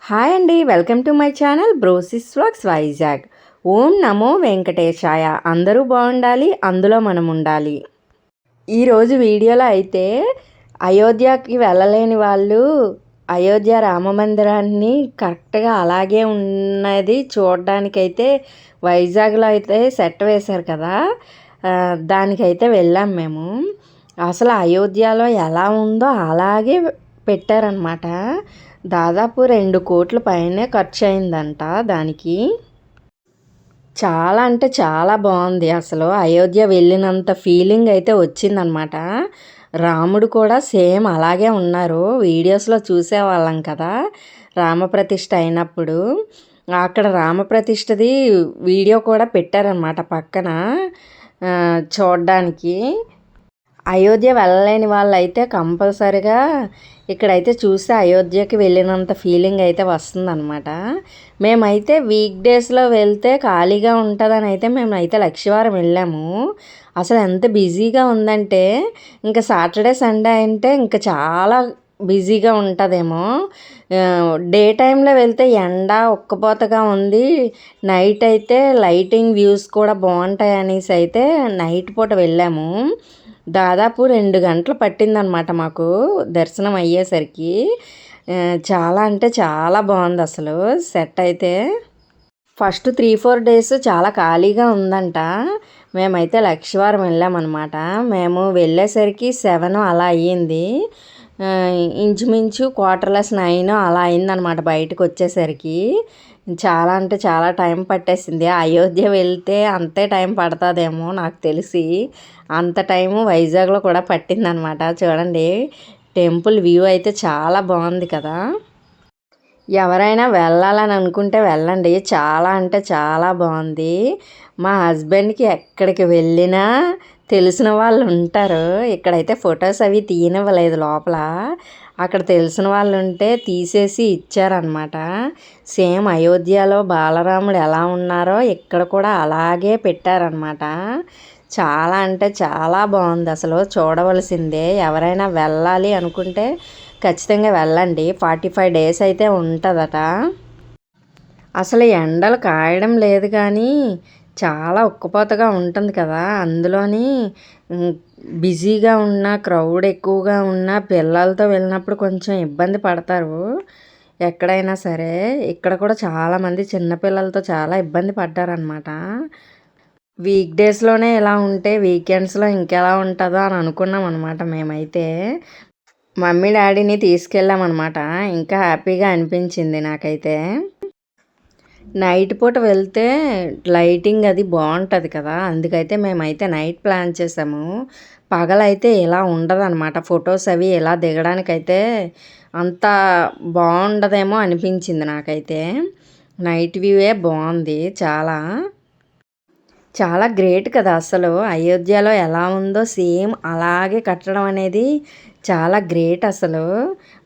Hi అండి, welcome to my channel Brosis vlogs Vizag. ఓం నమో వెంకటేశాయ. అందరూ బాగుండాలి, అందులో మనం ఉండాలి. ఈరోజు వీడియోలో అయితే అయోధ్యకి వెళ్ళలేని వాళ్ళు అయోధ్య రామ మందిరాన్ని కరెక్ట్గా అలాగే ఉన్నది చూడడానికైతే వైజాగ్లో అయితే సెట్ వేశారు కదా, దానికైతే వెళ్ళాం మేము. అసలు అయోధ్యలో ఎలా ఉందో అలాగే పెట్టారనమాట. దాదాపు 2 కోట్ల పైనే ఖర్చు అయిందంట దానికి. చాలా అంటే చాలా బాగుంది. అసలు అయోధ్య వెళ్ళినంత ఫీలింగ్ అయితే వచ్చిందనమాట. రాముడు కూడా సేమ్ అలాగే ఉన్నారు. వీడియోస్లో చూసేవాళ్ళం కదా రామప్రతిష్ఠ అయినప్పుడు. అక్కడ రామప్రతిష్ఠది వీడియో కూడా పెట్టారనమాట పక్కన చూడ్డానికి. అయోధ్య వెళ్ళలేని వాళ్ళైతే కంపల్సరిగా ఇక్కడైతే చూస్తే అయోధ్యకి వెళ్ళినంత ఫీలింగ్ అయితే వస్తుందన్నమాట. మేమైతే వీక్ డేస్లో వెళ్తే ఖాళీగా ఉంటుందని అయితే మేమైతే లక్షవారం వెళ్ళాము. అసలు ఎంత బిజీగా ఉందంటే ఇంకా సాటర్డే సండే అంటే ఇంకా చాలా బిజీగా ఉంటుందేమో. డే టైంలో వెళ్తే ఎండ ఉక్కపోతగా ఉంది. నైట్ అయితే లైటింగ్ వ్యూస్ కూడా బాగుంటాయి అనేసి అయితే నైట్ పూట వెళ్ళాము. దాదాపు 2 గంటలు పట్టిందనమాట మాకు దర్శనం అయ్యేసరికి. చాలా అంటే చాలా బాగుంది అసలు సెట్ అయితే. ఫస్ట్ 3-4 డేస్ చాలా ఖాళీగా ఉందంట. మేమైతే లక్షవారం వెళ్ళామన్నమాట. మేము వెళ్ళేసరికి 7 అలా అయ్యింది. ఇంచుమించు 9:45 అలా అయిందనమాట బయటకు వచ్చేసరికి. చాలా అంటే చాలా టైం పట్టేసింది. అయోధ్య వెళ్తే అంతే టైం పడుతుందేమో నాకు తెలిసి. అంత టైము వైజాగ్లో కూడా పట్టిందనమాట. చూడండి, టెంపుల్ వ్యూ అయితే చాలా బాగుంది కదా. ఎవరైనా వెళ్ళాలని అనుకుంటే వెళ్ళండి. చాలా అంటే చాలా బాగుంది. మా హస్బెండ్కి ఎక్కడికి వెళ్ళినా తెలిసిన వాళ్ళు ఉంటారు. ఇక్కడైతే ఫొటోస్ అవి తీయనివ్వలేదు లోపల. అక్కడ తెలిసిన వాళ్ళు ఉంటే తీసేసి ఇచ్చారనమాట. సేమ్ అయోధ్యలో బాలరాముడు ఎలా ఉన్నారో ఇక్కడ కూడా అలాగే పెట్టారనమాట. చాలా అంటే చాలా బాగుంది. అసలు చూడవలసిందే. ఎవరైనా వెళ్ళాలి అనుకుంటే ఖచ్చితంగా వెళ్ళండి. 45 డేస్ అయితే ఉంటుందట. అసలు ఎండలు కాయడం లేదు కానీ చాలా ఉక్కపోతగా ఉంటుంది కదా. అందులోని బిజీగా ఉన్న క్రౌడ్ ఎక్కువగా ఉన్న పిల్లలతో వెళ్ళినప్పుడు కొంచెం ఇబ్బంది పడతారు ఎక్కడైనా సరే. ఇక్కడ కూడా చాలామంది చిన్నపిల్లలతో చాలా ఇబ్బంది పడ్డారనమాట. వీక్ డేస్లోనే ఇలా ఉంటే వీకెండ్స్లో ఇంకెలా ఉంటుందో అని అనుకున్నాం అనమాట మేమైతే. మమ్మీ డాడీని తీసుకెళ్ళామన్నమాట. ఇంకా హ్యాపీగా అనిపించింది నాకైతే. నైట్ పూట వెళ్తే లైటింగ్ అది బాగుంటుంది కదా, అందుకైతే మేమైతే నైట్ ప్లాన్ చేసాము. పగలైతే ఇలా ఉండదన్నమాట. ఫొటోస్ అవి ఇలా దిగడానికైతే అంత బాగుండదేమో అనిపించింది నాకైతే. నైట్ వ్యూవే బాగుంది చాలా. చాలా గ్రేట్ కదా అసలు. అయోధ్యలో ఎలా ఉందో సేమ్ అలాగే కట్టడం అనేది చాలా గ్రేట్ అసలు.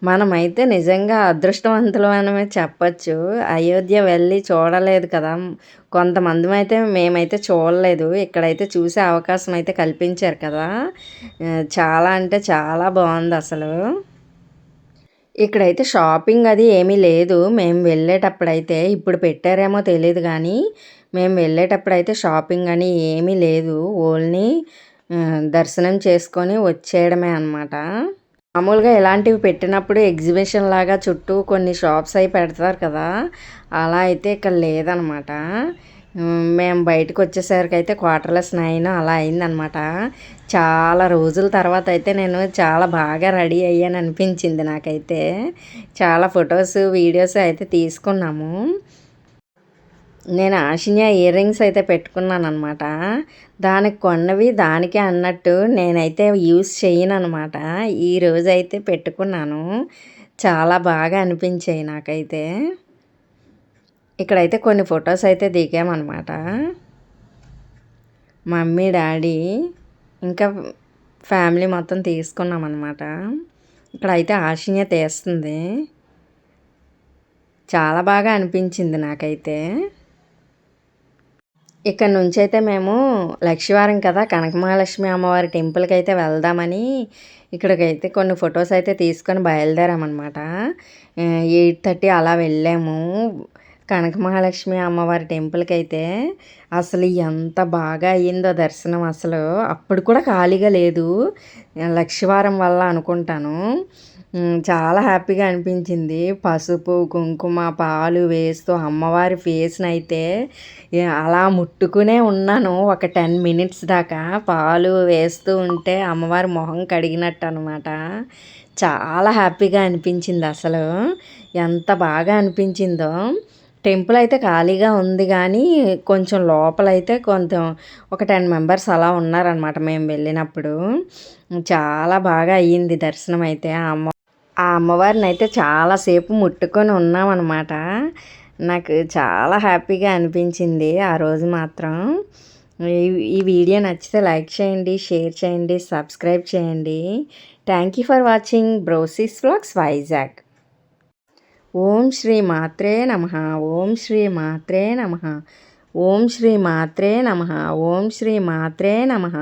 మనమైతే నిజంగా అదృష్టవంతులు అనమే చెప్పచ్చు. అయోధ్య వెళ్ళి చూడలేదు కదా. కొంతమంది మేమైతే చూడలేదు. ఇక్కడైతే చూసే అవకాశం అయితే కల్పించారు కదా. చాలా అంటే చాలా బాగుంది అసలు. ఇక్కడైతే షాపింగ్ అది ఏమీ లేదు మేము వెళ్ళేటప్పుడైతే. ఇప్పుడు పెట్టారేమో తెలియదు కానీ మేము వెళ్ళేటప్పుడైతే షాపింగ్ అని ఏమీ లేదు. ఓన్లీ దర్శనం చేసుకొని వచ్చేయడమే అనమాట. మామూలుగా ఇలాంటివి పెట్టినప్పుడు ఎగ్జిబిషన్ లాగా చుట్టూ కొన్ని షాప్స్ అవి పెడతారు కదా, అలా అయితే ఇక్కడ లేదనమాట. మేము బయటకు వచ్చేసరికి అయితే 9:15 అలా అయిందనమాట. చాలా రోజుల తర్వాత అయితే నేను చాలా బాగా రెడీ అయ్యాను అనిపించింది నాకైతే. చాలా ఫొటోస్ వీడియోస్ అయితే తీసుకున్నాము. నేను ఆషినియా ఇయర్ రింగ్స్ అయితే పెట్టుకున్నాను అనమాట. దానికి కొన్నవి దానికే అన్నట్టు నేనైతే యూస్ చేయను అనమాట. ఈరోజు అయితే పెట్టుకున్నాను. చాలా బాగా అనిపించాయి నాకైతే. ఇక్కడైతే కొన్ని ఫొటోస్ అయితే దిగామన్నమాట. మమ్మీ డాడీ ఇంకా ఫ్యామిలీ మొత్తం తీసుకున్నాం అనమాట. ఇక్కడైతే ఆషినియా తీస్తుంది. చాలా బాగా అనిపించింది నాకైతే. ఇక్కడ నుంచి అయితే మేము లక్షవారం కదా కనకమహాలక్ష్మి అమ్మవారి టెంపుల్కి అయితే వెళ్దామని ఇక్కడికైతే కొన్ని ఫొటోస్ అయితే తీసుకొని బయలుదేరామన్నమాట. 8:30 అలా వెళ్ళాము కనకమహాలక్ష్మి అమ్మవారి టెంపుల్కి అయితే. అసలు ఎంత బాగా అయ్యిందో దర్శనం అసలు. అప్పుడు కూడా ఖాళీగా లేదు, లక్షవారం వల్ల అనుకుంటాను. చాలా హ్యాపీగా అనిపించింది. పసుపు, కుంకుమ, పాలు వేస్తూ అమ్మవారి ఫేస్‌నైతే అలా ముట్టుకునే ఉన్నాను ఒక 10 మినిట్స్ దాకా. పాలు వేస్తూ ఉంటే అమ్మవారి మొహం కడిగినట్టు అనమాట. చాలా హ్యాపీగా అనిపించింది అసలు. ఎంత బాగా అనిపించిందో. టెంపుల్ అయితే ఖాళీగా ఉంది కానీ, కొంచెం లోపలైతే కొంచెం ఒక 10 మెంబర్స్ అలా ఉన్నారనమాట మేము వెళ్ళినప్పుడు. చాలా బాగా అయ్యింది దర్శనం అయితే. ఆ అమ్మవారినైతే చాలాసేపు ముట్టుకొని ఉన్నామన్నమాట. నాకు చాలా హ్యాపీగా అనిపించింది ఆ రోజు మాత్రం. ఈ ఈ వీడియో నచ్చితే లైక్ చేయండి, షేర్ చేయండి, సబ్స్క్రైబ్ చేయండి. Thank you for watching Brosis vlogs Vizag. ఓం శ్రీ మాత్రే నమః. ఓం శ్రీ మాత్రే నమః. ఓం శ్రీ మాత్రే నమః. ఓం శ్రీ మాత్రే నమః.